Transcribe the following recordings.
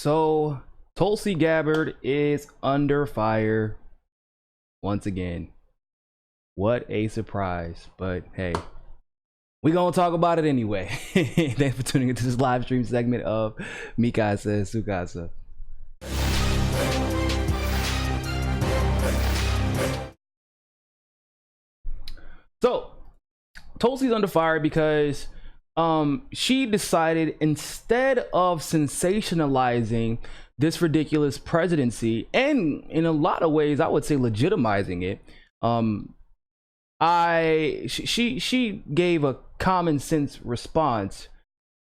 So Tulsi Gabbard is under fire once again. What a surprise. But hey, we gonna talk about it anyway. Thanks for tuning into this live stream segment of Mikasa Sukasa. So Tulsi's under fire because she decided, instead of sensationalizing this ridiculous presidency and in a lot of ways I would say legitimizing it, she gave a common sense response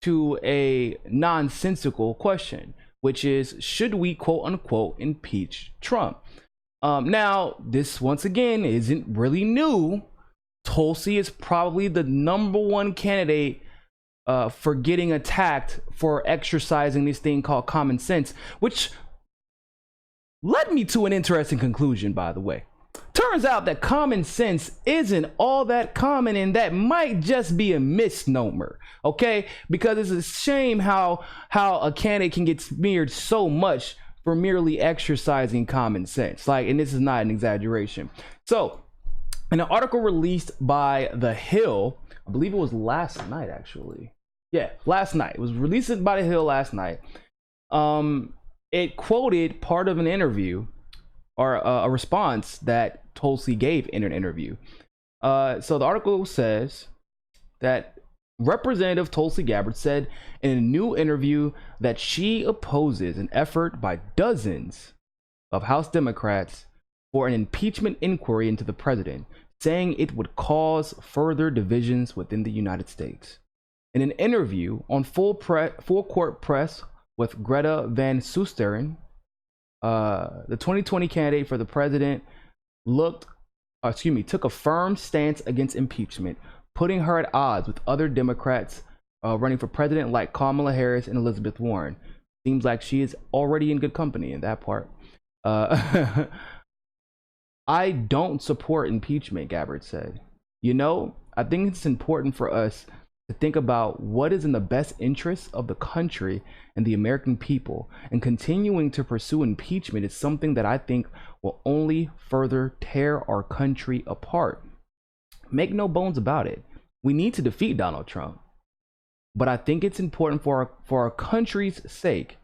to a nonsensical question, which is, should we quote unquote impeach Trump? Now this once again isn't really new. Tulsi is probably the #1 candidate for getting attacked for exercising this thing called common sense, which led me to an interesting conclusion, by the way. Turns out that common sense isn't all that common, and that might just be a misnomer, okay? Because it's a shame how a candidate can get smeared so much for merely exercising common sense. Like, and this is not an exaggeration. So in an article released by The Hill, I believe it was last night, actually. Yeah, last night. It was released by The Hill last night. It quoted part of an interview, or a response that Tulsi gave in an interview. So the article says that Representative Tulsi Gabbard said in a new interview that she opposes an effort by dozens of House Democrats for an impeachment inquiry into the president, saying it would cause further divisions within the United States. In an interview on Full Court Press with Greta Van Susteren, the 2020 candidate for the president took a firm stance against impeachment, putting her at odds with other Democrats running for president like Kamala Harris and Elizabeth Warren. Seems like she is already in good company in that part. I don't support impeachment, Gabbard said. You know, I think it's important for us to think about what is in the best interest of the country and the American people, and continuing to pursue impeachment is something that I think will only further tear our country apart. Make no bones about it, we need to defeat Donald Trump, but I think it's important for our country's sake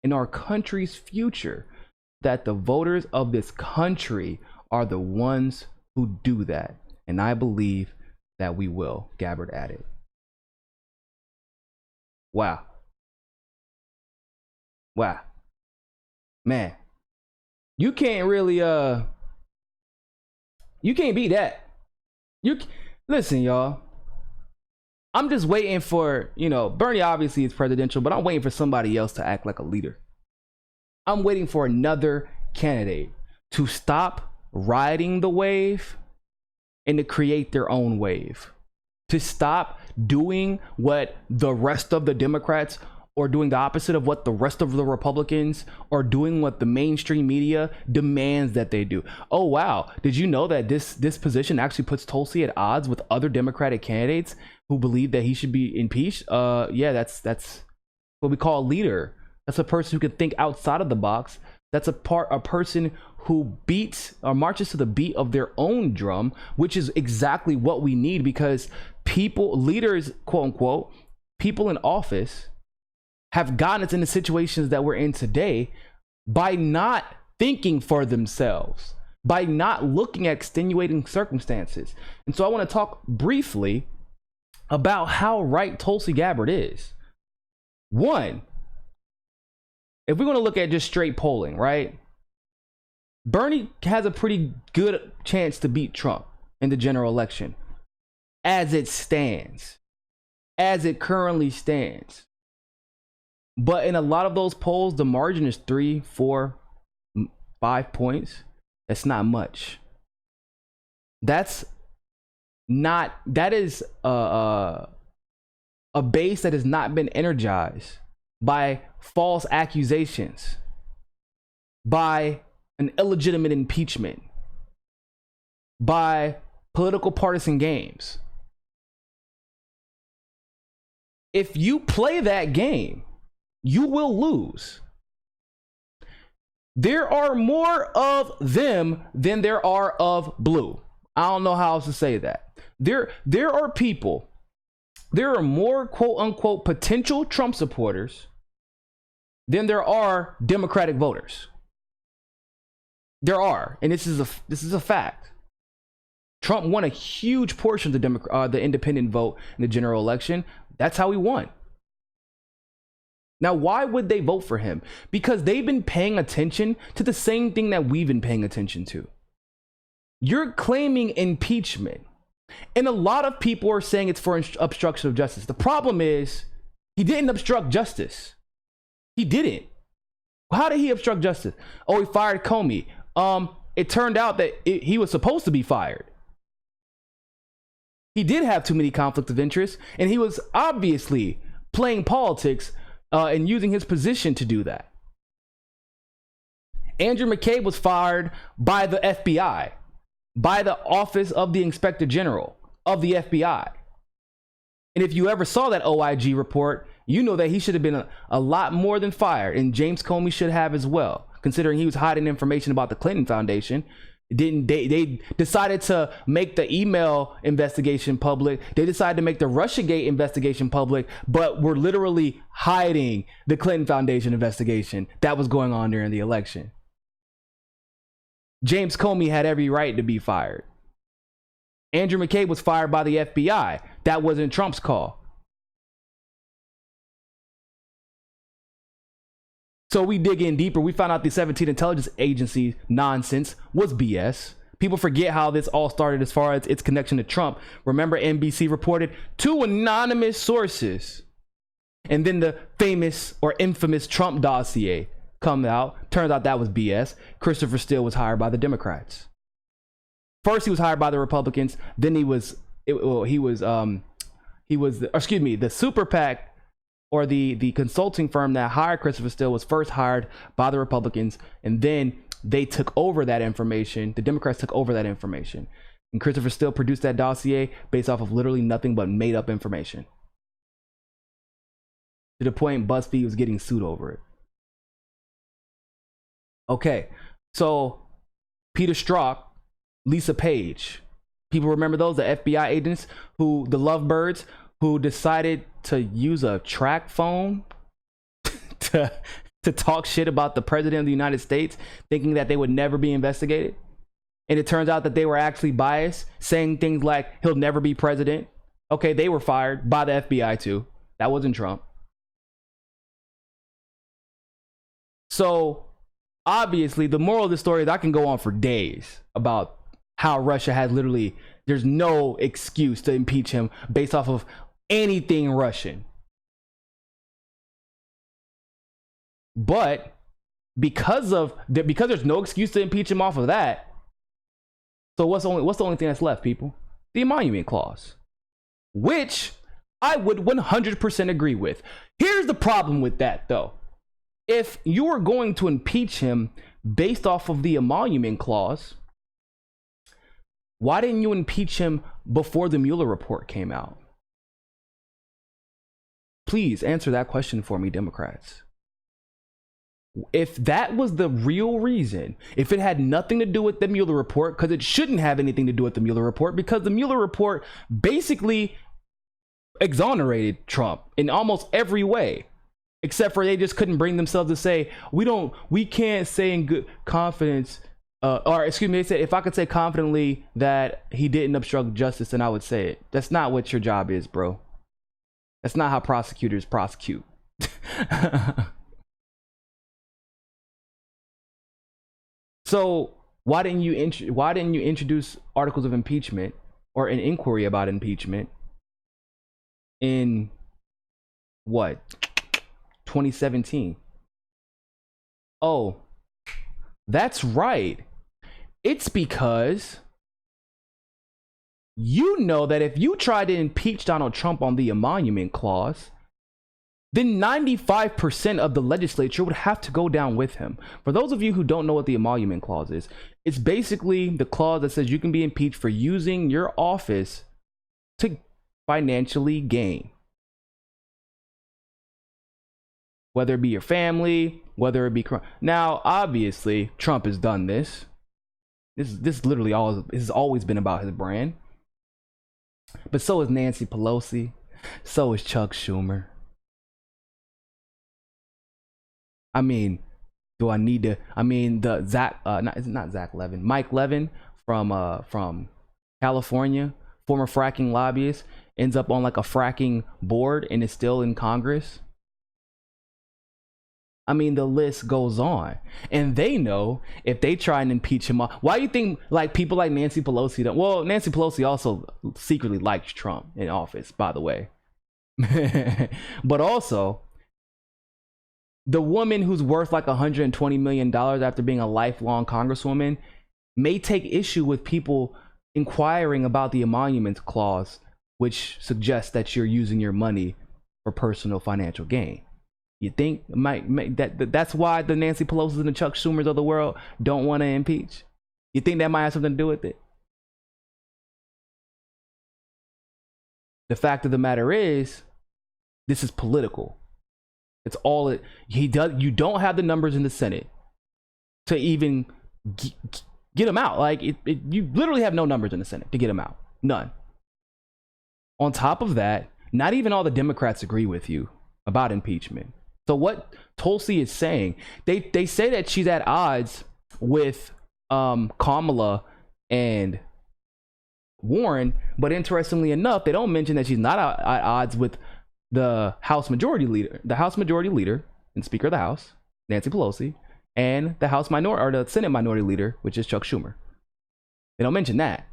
and our country's future that the voters of this country are the ones who do that, and I believe that we will, Gabbard added. Wow. Man, you can't really you can't beat that. Listen, y'all, I'm just waiting for, Bernie obviously is presidential, but I'm waiting for somebody else to act like a leader. I'm waiting for another candidate to stop riding the wave and to create their own wave, to stop doing what the rest of the Democrats, or doing the opposite of what the rest of the Republicans, or doing what the mainstream media demands that they do. Oh wow, did you know that this position actually puts Tulsi at odds with other Democratic candidates who believe that he should be impeached? Yeah, that's what we call a leader. That's a person who can think outside of the box. That's a person who beats or marches to the beat of their own drum, which is exactly what we need, because leaders, quote unquote, people in office have gotten us into situations that we're in today by not thinking for themselves, by not looking at extenuating circumstances. And so I want to talk briefly about how right Tulsi Gabbard is. One, if we're going to look at just straight polling, right? Bernie has a pretty good chance to beat Trump in the general election as it stands, as it currently stands. But in a lot of those polls, the margin is 3, 4, 5 points. That's not much. That is a base that has not been energized by false accusations, by an illegitimate impeachment, by political partisan games. If you play that game, you will lose. There are more of them than there are of blue. I don't know how else to say that. There are people, there are more quote unquote potential Trump supporters than there are Democratic voters. There are, and this is a fact. Trump won a huge portion of the independent vote in the general election. That's how he won. Now, why would they vote for him? Because they've been paying attention to the same thing that we've been paying attention to. You're claiming impeachment, and a lot of people are saying it's for obstruction of justice. The problem is, he didn't obstruct justice. He didn't. How did he obstruct justice? Oh, he fired Comey. It turned out that he was supposed to be fired. He did have too many conflicts of interest, and he was obviously playing politics and using his position to do that. Andrew McCabe was fired by the FBI, by the Office of the Inspector General of the FBI. And if you ever saw that OIG report, you know that he should have been a lot more than fired, and James Comey should have as well, considering he was hiding information about the Clinton Foundation. They decided to make the email investigation public. They decided to make the Russiagate investigation public, but were literally hiding the Clinton Foundation investigation that was going on during the election. James Comey had every right to be fired. Andrew McCabe was fired by the FBI. That wasn't Trump's call. So we dig in deeper. We found out the 17 intelligence agency nonsense was BS. People forget how this all started as far as its connection to Trump. Remember, NBC reported 2 anonymous sources. And then the famous or infamous Trump dossier come out. Turns out that was BS. Christopher Steele was hired by the Democrats. First, he was hired by the Republicans. Then the super PAC, or the consulting firm that hired Christopher Steele, was first hired by the Republicans, and then they took over that information. The Democrats took over that information, and Christopher Steele produced that dossier based off of literally nothing but made up information, to the point BuzzFeed was getting sued over it. Okay, so Peter Strzok, Lisa Page, people remember those, the FBI agents, the lovebirds, who decided to use a track phone to talk shit about the president of the United States, thinking that they would never be investigated. And it turns out that they were actually biased, saying things like, he'll never be president. Okay, they were fired by the FBI too. That wasn't Trump. So obviously, the moral of the story is, I can go on for days about how Russia has literally, there's no excuse to impeach him based off of anything Russian. But because there's no excuse to impeach him off of that, so what's the only thing that's left, people? The emolument clause, which I would 100% agree with. Here's the problem with that, though. If you were going to impeach him based off of the emolument clause, why didn't you impeach him before the Mueller report came out? Please answer that question for me, Democrats. If that was the real reason, if it had nothing to do with the Mueller report, because it shouldn't have anything to do with the Mueller report, because the Mueller report basically exonerated Trump in almost every way, except for they just couldn't bring themselves to say, we can't say in good confidence, or excuse me, they said, if I could say confidently that he didn't obstruct justice, then I would say it. That's not what your job is, bro. That's not how prosecutors prosecute. So why didn't you introduce articles of impeachment or an inquiry about impeachment in what, 2017? Oh, that's right. It's because you know that if you try to impeach Donald Trump on the emolument clause, then 95% of the legislature would have to go down with him. For those of you who don't know what the emolument clause is, it's basically the clause that says you can be impeached for using your office to financially gain. whether it be your family, whether it be now. Obviously, Trump has done this. This literally all has always been about his brand. But so is Nancy Pelosi. So is Chuck Schumer. I mean, do I need to? I mean, the not Zach Levin, Mike Levin from California, former fracking lobbyist, ends up on like a fracking board and is still in Congress. I mean, the list goes on, and they know if they try and impeach him. Why do you think like people like Nancy Pelosi don't? Well, Nancy Pelosi also secretly likes Trump in office, by the way. But also, the woman who's worth like $120 million after being a lifelong congresswoman may take issue with people inquiring about the emoluments clause, which suggests that you're using your money for personal financial gain. You think that's why the Nancy Pelosi's and the Chuck Schumers of the world don't want to impeach? You think that might have something to do with it? The fact of the matter is, this is political. It's all he does. You don't have the numbers in the Senate to even get him out. Like you literally have no numbers in the Senate to get him out. None. On top of that, not even all the Democrats agree with you about impeachment. So what Tulsi is saying, they say that she's at odds with Kamala and Warren, but interestingly enough, they don't mention that she's not at odds with the House Majority Leader and Speaker of the House, Nancy Pelosi, and the Senate Minority Leader, which is Chuck Schumer. They don't mention that,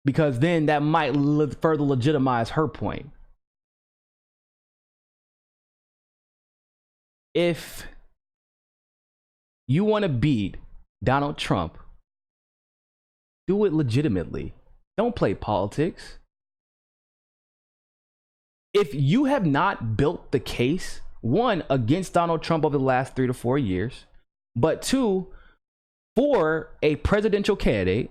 because then that might further legitimize her point. If you want to beat Donald Trump, do it legitimately. Don't play politics. If you have not built the case, one, against Donald Trump over the last 3 to 4 years, but two, for a presidential candidate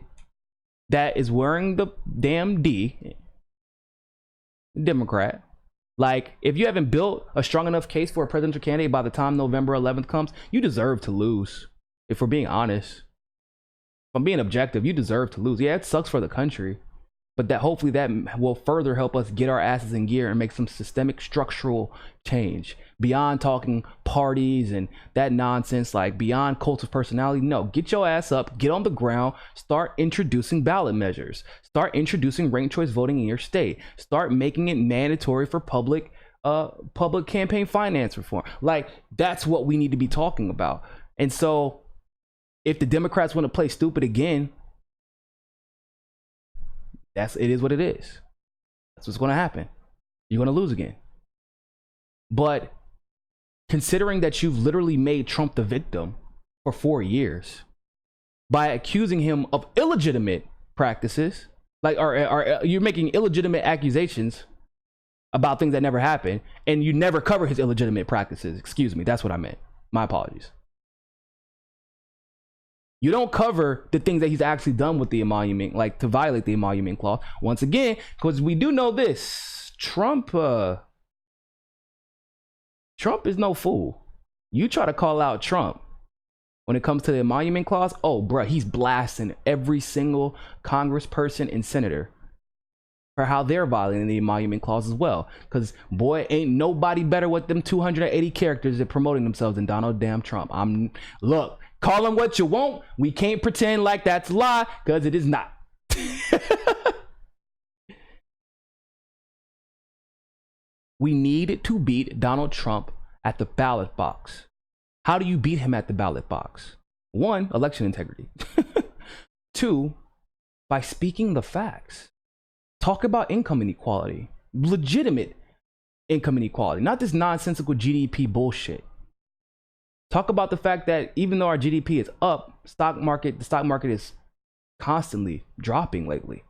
that is wearing the damn D, Democrat, like if you haven't built a strong enough case for a presidential candidate by the time November 11th comes, you deserve to lose. If we're being honest, if I'm being objective, you deserve to lose. Yeah, it sucks for the country, but that hopefully that will further help us get our asses in gear and make some systemic structural change beyond talking parties and that nonsense, like beyond cult of personality. No, get your ass up, get on the ground, start introducing ballot measures, start introducing ranked choice voting in your state, start making it mandatory for public campaign finance reform. Like that's what we need to be talking about. And so if the Democrats want to play stupid again, it is what it is. That's what's going to happen. You're going to lose again. But considering that you've literally made Trump the victim for 4 years by accusing him of illegitimate practices, like or you're making illegitimate accusations about things that never happened, and you never cover his illegitimate practices. Excuse me, that's what I meant. My apologies. You don't cover the things that he's actually done with the emolument, like to violate the emolument clause. Once again, because we do know this, Trump is no fool. You try to call out Trump when it comes to the emolument clause, oh, bruh, he's blasting every single congressperson and senator for how they're violating the emolument clause as well. Because, boy, ain't nobody better with them 280 characters at promoting themselves than Donald damn Trump. Look, call him what you want. We can't pretend like that's a lie, because it is not. We need to beat Donald Trump at the ballot box. How do you beat him at the ballot box? 1, election integrity. 2, by speaking the facts. Talk about income inequality, legitimate income inequality, not this nonsensical GDP bullshit. Talk about the fact that even though our GDP is up, the stock market is constantly dropping lately.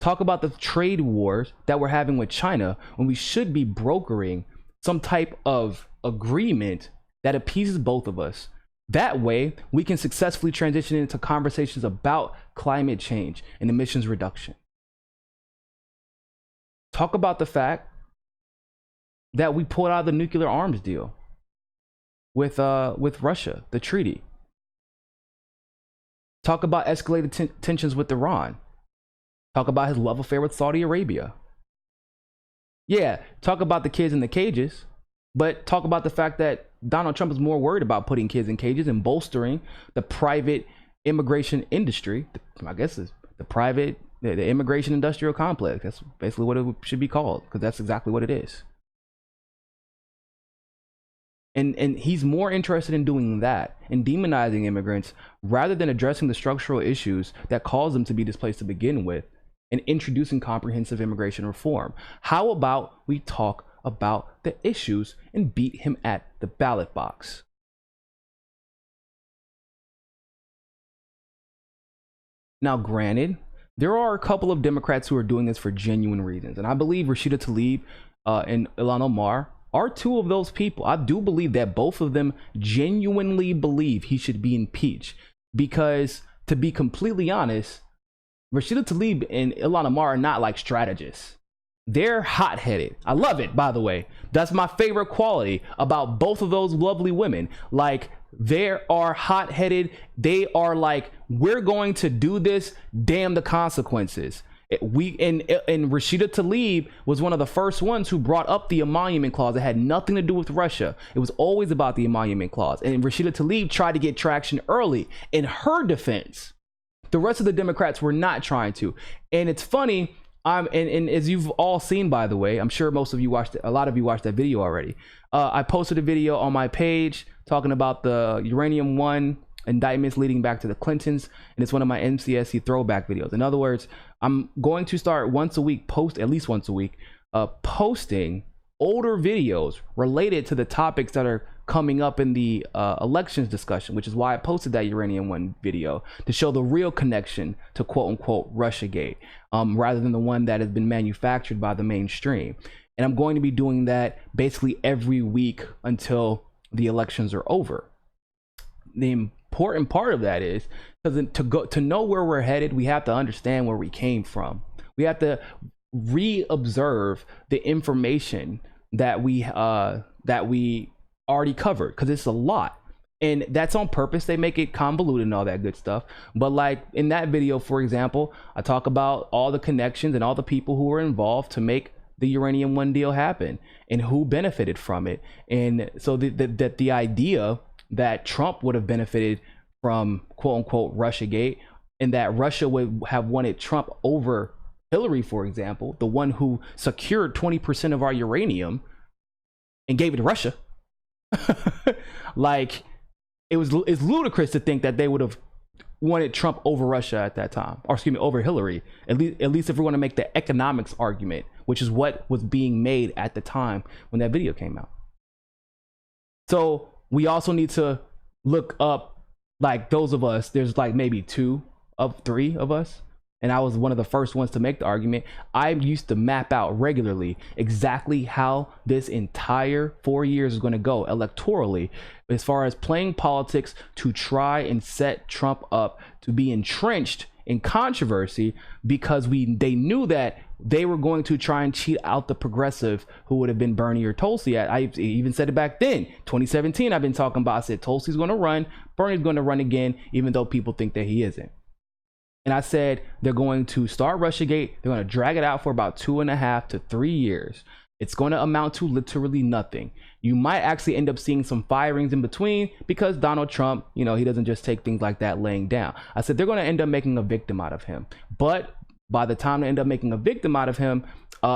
Talk about the trade wars that we're having with China when we should be brokering some type of agreement that appeases both of us. That way, we can successfully transition into conversations about climate change and emissions reduction. Talk about the fact that we pulled out of the nuclear arms deal with Russia, the treaty. Talk about escalated tensions with Iran. Talk about his love affair with Saudi Arabia. Yeah, talk about the kids in the cages, but talk about the fact that Donald Trump is more worried about putting kids in cages and bolstering the private immigration industry. I guess it's the immigration industrial complex. That's basically what it should be called, because that's exactly what it is. And he's more interested in doing that and demonizing immigrants rather than addressing the structural issues that cause them to be displaced to begin with and introducing comprehensive immigration reform. How about we talk about the issues and beat him at the ballot box? Now, granted, there are a couple of Democrats who are doing this for genuine reasons, and I believe Rashida Tlaib and Ilhan Omar are two of those people. I do believe that both of them genuinely believe he should be impeached, because, to be completely honest, Rashida Tlaib and Ilhan Omar are not like strategists. They're hot-headed. I love it, by the way. That's my favorite quality about both of those lovely women. Like, they are hot-headed. They are like, we're going to do this, damn the consequences. And Rashida Tlaib was one of the first ones who brought up the emolument clause. It had nothing to do with Russia. It was always about the emolument clause. And Rashida Tlaib tried to get traction early in her defense. The rest of the Democrats were not trying to. And it's funny, and as you've all seen, by the way, I'm sure most of you watched, a lot of you watched that video already. I posted a video on my page talking about the Uranium One indictments leading back to the Clintons, and it's one of my MCSC throwback videos. In other words, I'm going to start once a week, at least once a week, posting older videos related to the topics that are coming up in the elections discussion, which is why I posted that Uranium One video, to show the real connection to quote unquote Russiagate, rather than the one that has been manufactured by the mainstream. And I'm going to be doing that basically every week until the elections are over. The important part of that is, because to know where we're headed, we have to understand where we came from. We have to re-observe the information that we already covered, because it's a lot, and that's on purpose. They make it convoluted and all that good stuff. But like in that video, for example, I talk about all the connections and all the people who were involved to make the Uranium One deal happen and who benefited from it. And so the idea that Trump would have benefited from quote unquote Russiagate, and that Russia would have wanted Trump over Hillary, for example, the one who secured 20% of our uranium and gave it to Russia. Like, it's ludicrous to think that they would have wanted Trump over Russia at that time, or excuse me, over Hillary. At least if we want to make the economics argument, which is what was being made at the time when that video came out. So we also need to look up, like, those of us, there's like maybe 2 of 3 of us, and I was one of the first ones to make the argument. I used to map out regularly exactly how this entire 4 years is going to go electorally, as far as playing politics to try and set Trump up to be entrenched in controversy, because they knew that they were going to try and cheat out the progressive who would have been Bernie or Tulsi. I even said it back then, 2017. I've been talking about, I said Tulsi's going to run, Bernie's going to run again, even though people think that he isn't. And I said they're going to start Russiagate. They're going to drag it out for about 2.5 to 3 years. It's going to amount to literally nothing. You might actually end up seeing some firings in between, because Donald Trump, he doesn't just take things like that laying down. I said they're going to end up making a victim out of him. But by the time they end up making a victim out of him,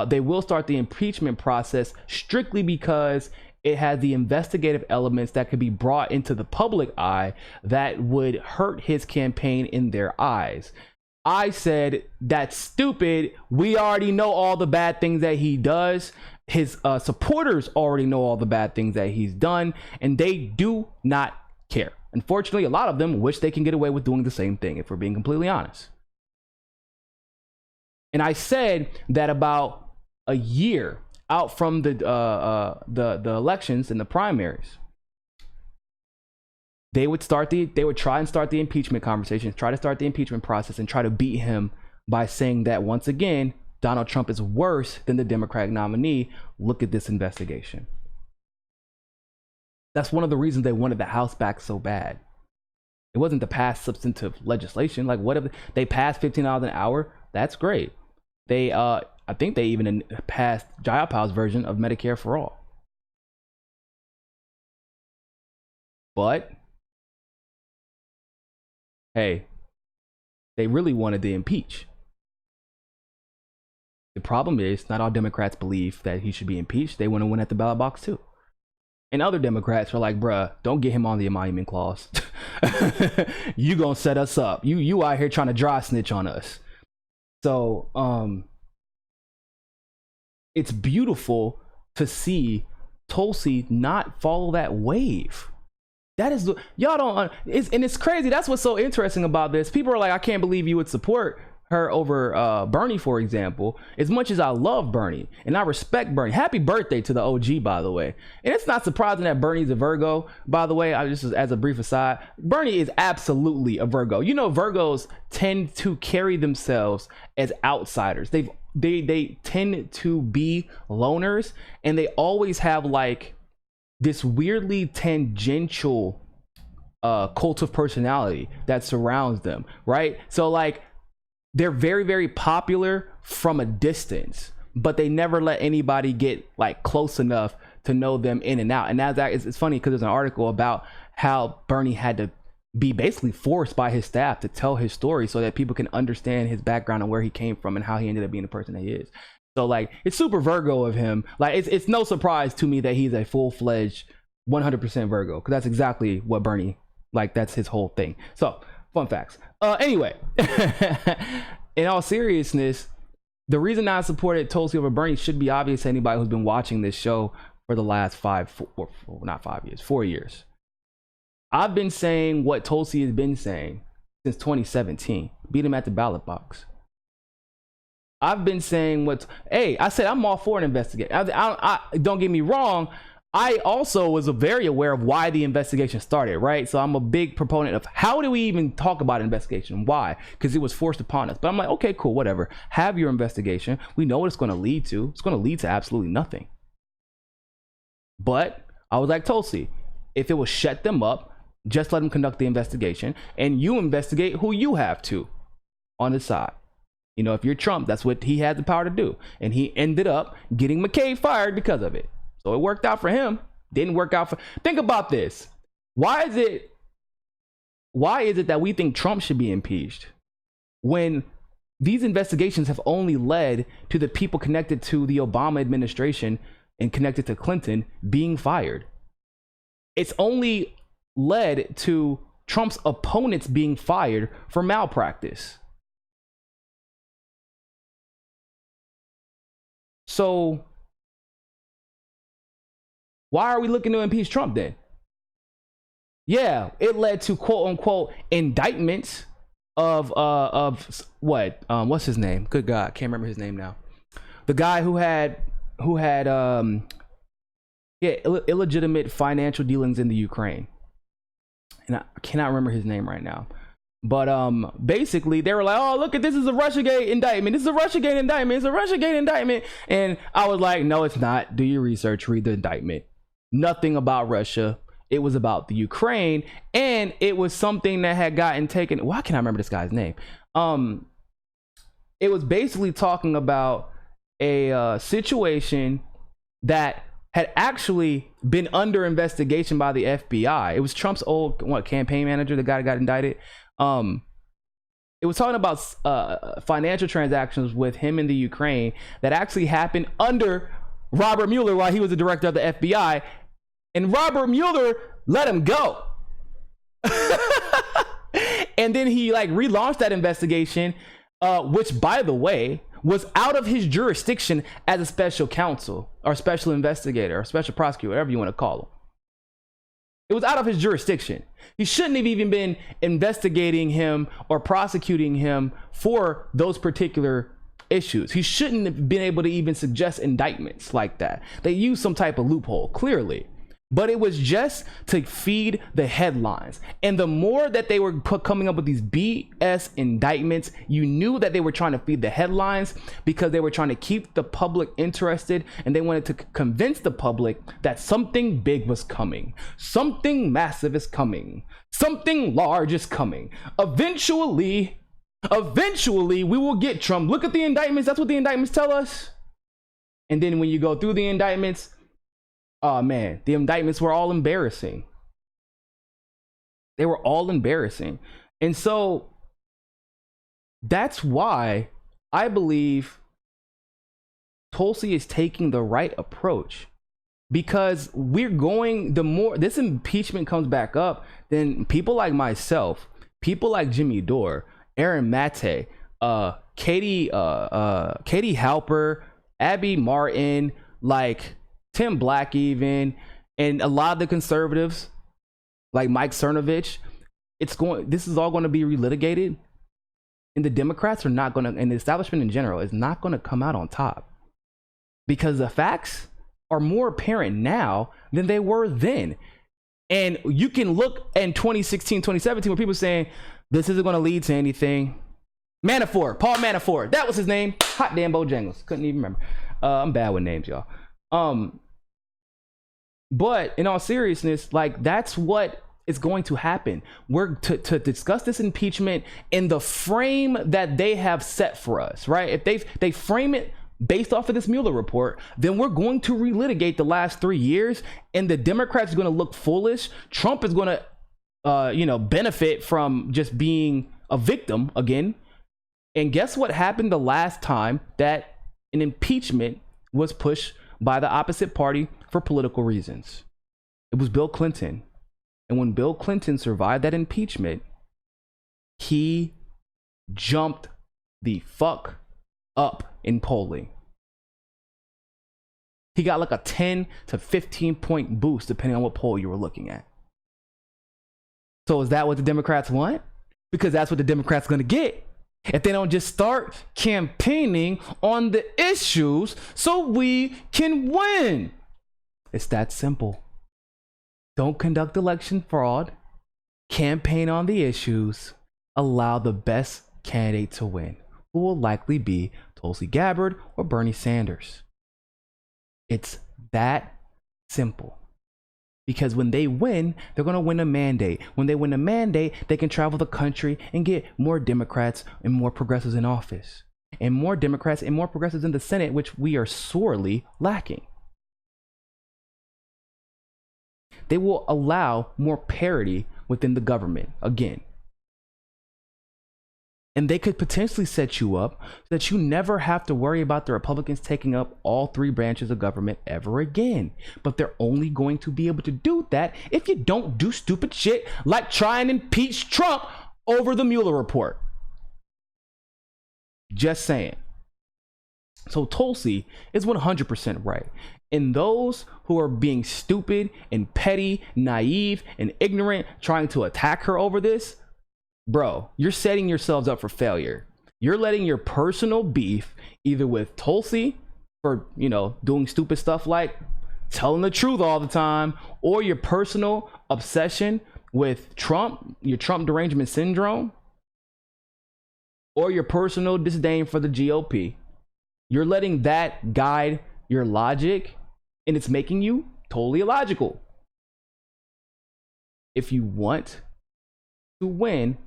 they will start the impeachment process, strictly because it has the investigative elements that could be brought into the public eye that would hurt his campaign in their eyes. I said, that's stupid. We already know all the bad things that he does. His supporters already know all the bad things that he's done, and they do not care. Unfortunately, a lot of them wish they can get away with doing the same thing, if we're being completely honest. And I said that about a year out from the elections and the primaries, they would try and start the impeachment conversations, try to start the impeachment process, and try to beat him by saying that, once again, Donald Trump is worse than the Democratic nominee. Look at this investigation. That's one of the reasons they wanted the House back so bad. It wasn't to pass substantive legislation. Like, what if they passed $15 an hour? That's great. They, I think they even passed Jayapal's version of Medicare for all. But hey, they really wanted to impeach. The problem is, not all Democrats believe that he should be impeached. They want to win at the ballot box too. And other Democrats are like, bruh, don't get him on the emolument clause. You gonna set us up. You out here trying to dry snitch on us. So it's beautiful to see Tulsi not follow that wave. That is, y'all don't, and it's crazy. That's what's so interesting about this. People are like, I can't believe you would support her over Bernie, for example. As much as I love Bernie and I respect Bernie, happy birthday to the OG, by the way. And it's not surprising that Bernie's a Virgo, by the way. I just, as a brief aside, Bernie is absolutely a Virgo. You know, Virgos tend to carry themselves as outsiders. They tend to be loners, and they always have like this weirdly tangential cult of personality that surrounds them, right? So like, they're very, very popular from a distance, but they never let anybody get like close enough to know them in and out. And now that it's funny because there's an article about how Bernie had to be basically forced by his staff to tell his story so that people can understand his background and where he came from and how he ended up being the person that he is. So like, it's super Virgo of him. Like, it's no surprise to me that he's a full-fledged 100% Virgo, because that's exactly what Bernie, like, that's his whole thing. So fun facts. Anyway, in all seriousness, the reason I supported Tulsi over Bernie should be obvious to anybody who's been watching this show for the last 4 years. I've been saying what Tulsi has been saying since 2017. Beat him at the ballot box. I've been saying I said I'm all for an investigation. I don't get me wrong. I also was very aware of why the investigation started, right? So I'm a big proponent of how do we even talk about an investigation? Why? Because it was forced upon us. But I'm like, okay, cool, whatever. Have your investigation. We know what it's going to lead to. It's going to lead to absolutely nothing. But I was like, Tulsi, if it will shut them up, just let them conduct the investigation, and you investigate who you have to on the side. You know, if you're Trump, that's what he had the power to do. And he ended up getting McCain fired because of it. So it worked out for him. Didn't work out for... Think about this. Why is it that we think Trump should be impeached when these investigations have only led to the people connected to the Obama administration and connected to Clinton being fired? It's only led to Trump's opponents being fired for malpractice. So why are we looking to impeach Trump then? Yeah, it led to quote unquote indictments of what's his name? Good God, can't remember his name now. The guy who had illegitimate financial dealings in the Ukraine. And I cannot remember his name right now. But basically they were like, oh, look at this, is a Russiagate indictment. This is a Russiagate indictment. It's a Russiagate indictment. And I was like, no, it's not. Do your research, read the indictment. Nothing about Russia. It was about the Ukraine, and it was something that had gotten taken. Why can't I remember this guy's name? It was basically talking about a situation that had actually been under investigation by the FBI. It was Trump's old campaign manager, the guy that got indicted. It was talking about financial transactions with him in the Ukraine that actually happened under Robert Mueller while he was the director of the FBI, and Robert Mueller let him go. And then he like relaunched that investigation, which, by the way, was out of his jurisdiction as a special counsel or special investigator or special prosecutor, whatever you want to call him. It was out of his jurisdiction. He shouldn't have even been investigating him or prosecuting him for those particular issues. He shouldn't have been able to even suggest indictments like that. They used some type of loophole, clearly. but it was just to feed the headlines. And the more that they were coming up with these BS indictments, you knew that they were trying to feed the headlines because they were trying to keep the public interested, and they wanted to convince the public that something big was coming, something massive is coming, something large is coming. Eventually we will get Trump. Look at the indictments. That's what the indictments tell us. And then when you go through the indictments, oh man, the indictments were all embarrassing. They were all embarrassing. And so that's why I believe Tulsi is taking the right approach, because we're going, the more this impeachment comes back up, then people like myself, people like Jimmy Dore, Aaron Mate, Katie Halper, Abby Martin, like Tim Black even, and a lot of the conservatives like Mike Cernovich, this is all going to be relitigated, and the Democrats are not going to, and the establishment in general is not going to come out on top, because the facts are more apparent now than they were then. And you can look in 2016, 2017, where people saying this isn't going to lead to anything. Paul Manafort, that was his name. Hot damn Bojangles, couldn't even remember. I'm bad with names, y'all. But in all seriousness, like, that's what is going to happen. We're to discuss this impeachment in the frame that they have set for us, right? If they frame it based off of this Mueller report, then we're going to relitigate the last 3 years, and the Democrats are going to look foolish. Trump is going to benefit from just being a victim again. And guess what happened the last time that an impeachment was pushed by the opposite party for political reasons? It was Bill Clinton. And when Bill Clinton survived that impeachment, he jumped the fuck up in polling. He got like a 10 to 15 point boost depending on what poll you were looking at. So is that what the Democrats want? Because that's what the Democrats are going to get if they don't just start campaigning on the issues so we can win. It's that simple. Don't conduct election fraud. Campaign on the issues. Allow the best candidate to win, who will likely be Tulsi Gabbard or Bernie Sanders. It's that simple. Because when they win, they're going to win a mandate. When they win a mandate, they can travel the country and get more Democrats and more progressives in office. And more Democrats and more progressives in the Senate, which we are sorely lacking. They will allow more parity within the government again. And they could potentially set you up so that you never have to worry about the Republicans taking up all three branches of government ever again. But they're only going to be able to do that if you don't do stupid shit like try and impeach Trump over the Mueller report. Just saying. So Tulsi is 100% right. And those who are being stupid and petty, naive and ignorant, trying to attack her over this, bro, you're setting yourselves up for failure. You're letting your personal beef, either with Tulsi for, doing stupid stuff like telling the truth all the time, or your personal obsession with Trump, your Trump derangement syndrome, or your personal disdain for the GOP. You're letting that guide your logic, and it's making you totally illogical. If you want to win,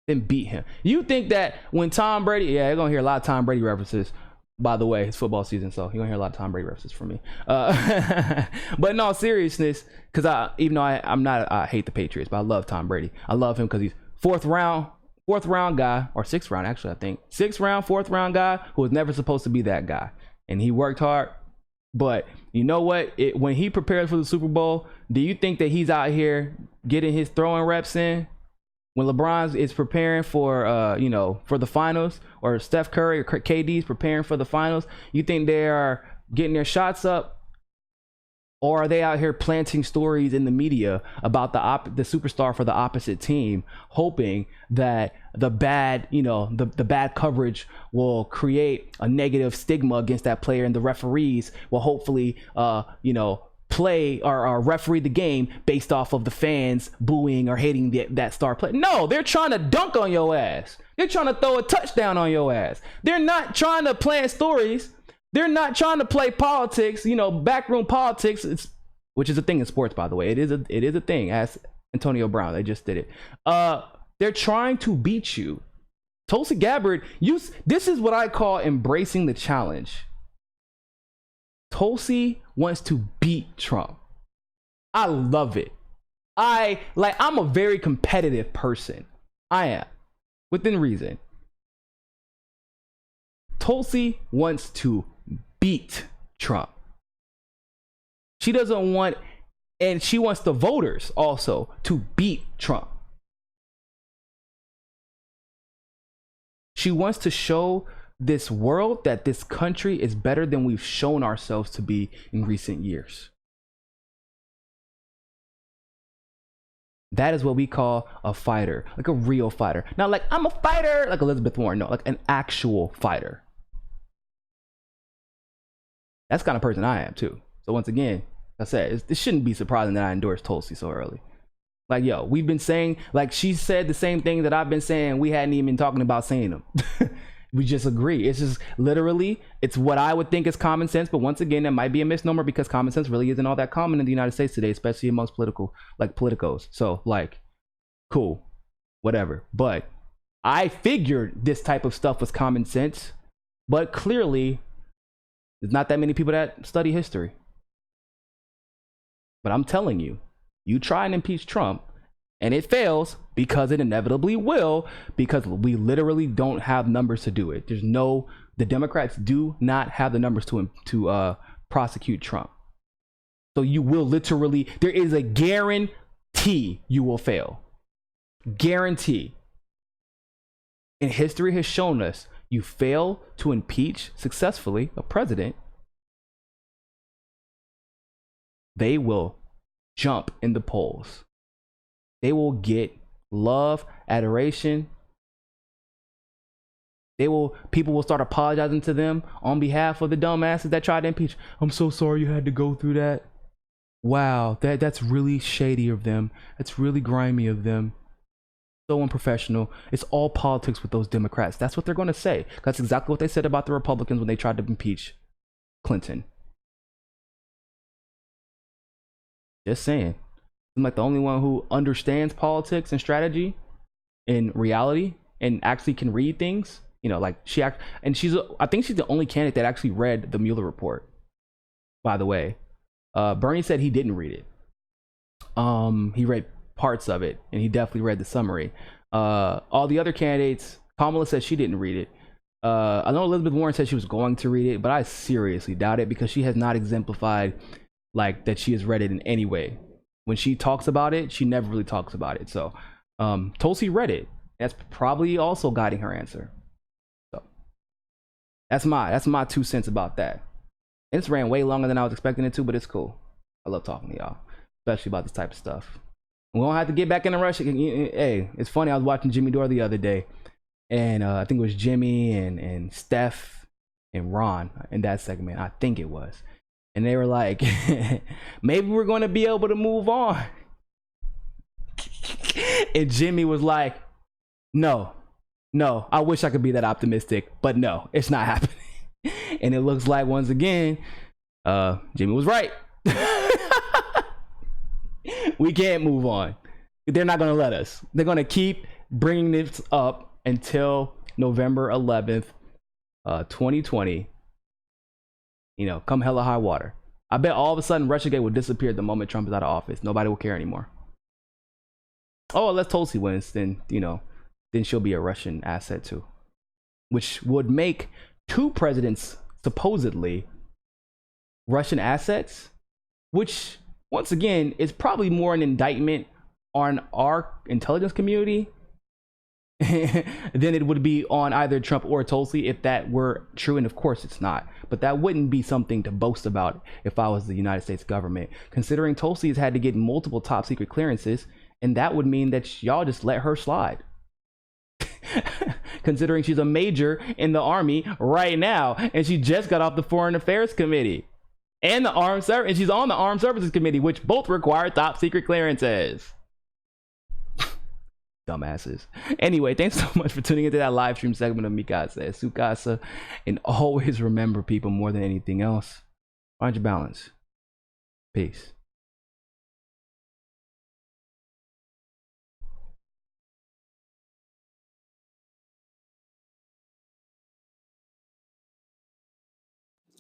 then beat him. You think that when Tom Brady, you're gonna hear a lot of Tom Brady references, by the way, it's football season, so you're gonna hear a lot of Tom Brady references from me. But in all seriousness, because I hate the Patriots, but I love Tom Brady. I love him because he's fourth round guy, or sixth round, actually, I think. Fourth round guy who was never supposed to be that guy. And he worked hard. But you know what? When he prepares for the Super Bowl, do you think that he's out here getting his throwing reps in? When LeBron is preparing for, for the finals, or Steph Curry or KD is preparing for the finals, you think they are getting their shots up? Or are they out here planting stories in the media about the superstar for the opposite team, hoping that the bad, the bad coverage will create a negative stigma against that player, and the referees will hopefully, play or referee the game based off of the fans booing or hating that star player. No, they're trying to dunk on your ass. They're trying to throw a touchdown on your ass. They're not trying to plant stories. They're not trying to play politics, backroom politics, which is a thing in sports, by the way. It is a thing. Ask Antonio Brown. They just did it. They're trying to beat you. Tulsi Gabbard, this is what I call embracing the challenge. Tulsi wants to beat Trump. I love it. I'm a very competitive person. I am, within reason. Tulsi wants to beat Trump. She doesn't want, and she wants the voters also to beat Trump. She wants to show this world that this country is better than we've shown ourselves to be in recent years. That is what we call a fighter, like a real fighter. Not like I'm a fighter, like Elizabeth Warren. No, like an actual fighter. That's the kind of person I am too. So once again, like I said, it shouldn't be surprising that I endorsed Tulsi so early. Like, yo, we've been saying, like she said the same thing that I've been saying. We hadn't even been talking about saying them. We just agree. It's just literally, it's what I would think is common sense. But once again, that might be a misnomer because common sense really isn't all that common in the United States today, especially amongst politicos. So like, cool, whatever. But I figured this type of stuff was common sense, but clearly there's not that many people that study history. But I'm telling you, you try and impeach Trump and it fails because it inevitably will, because we literally don't have numbers to do it. The Democrats do not have the numbers to prosecute Trump. So you will literally, there is a guarantee you will fail. Guarantee. And history has shown us, you fail to impeach successfully a president, they will jump in the polls. They will get love, adoration. People will start apologizing to them on behalf of the dumbasses that tried to impeach. I'm so sorry you had to go through that. Wow, that's really shady of them. That's really grimy of them. So unprofessional. It's all politics with those Democrats. That's what they're going to say. That's exactly what they said about the Republicans when they tried to impeach Clinton. Just saying. I'm like the only one who understands politics and strategy in reality and actually can read things. Like I think she's the only candidate that actually read the Mueller report, by the way. Bernie said he didn't read it. He read parts of it and he definitely read the summary. All the other candidates, Kamala said she didn't read it. I know Elizabeth Warren said she was going to read it, but I seriously doubt it because she has not exemplified like that she has read it in any way. When she talks about it, she never really talks about it. So Tulsi read it. That's probably also guiding her answer. So that's my 2 cents about that. And it's ran way longer than I was expecting it to, but it's cool. I love talking to y'all, especially about this type of stuff. We don't have to get back in the rush. Hey, it's funny. I was watching Jimmy Dore the other day, and I think it was Jimmy and Steph and Ron in that segment. I think it was. And they were like, maybe we're going to be able to move on. And Jimmy was like, no, I wish I could be that optimistic, but no, it's not happening. And it looks like, once again, Jimmy was right. We can't move on. They're not going to let us. They're going to keep bringing this up until November 11th, 2020. Come hella high water. I bet all of a sudden Russiagate will disappear the moment Trump is out of office. Nobody will care anymore. Oh, unless Tulsi wins, then she'll be a Russian asset too. Which would make 2 presidents supposedly Russian assets, which once again is probably more an indictment on our intelligence community than it would be on either Trump or Tulsi if that were true, and of course it's not. But that wouldn't be something to boast about if I was the United States government, considering Tulsi has had to get multiple top secret clearances, and that would mean that y'all just let her slide. Considering she's a major in the army right now, and she just got off the Foreign Affairs Committee, And and she's on the Armed Services Committee, which both require top secret clearances. Dumbasses. Anyway, thanks so much for tuning into that live stream segment of Mikasa Sukasa. And always remember, people, more than anything else, find your balance. Peace.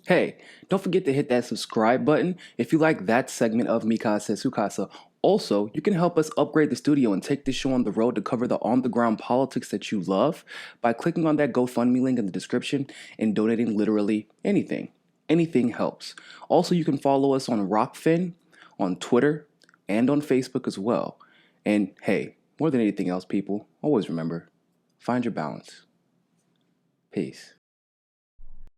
Hey, don't forget to hit that subscribe button if you like that segment of Mikasa Sukasa. Also, you can help us upgrade the studio and take this show on the road to cover the on-the-ground politics that you love by clicking on that GoFundMe link in the description and donating literally anything. Anything helps. Also, you can follow us on Rockfin, on Twitter, and on Facebook as well. And hey, more than anything else, people, always remember, find your balance. Peace.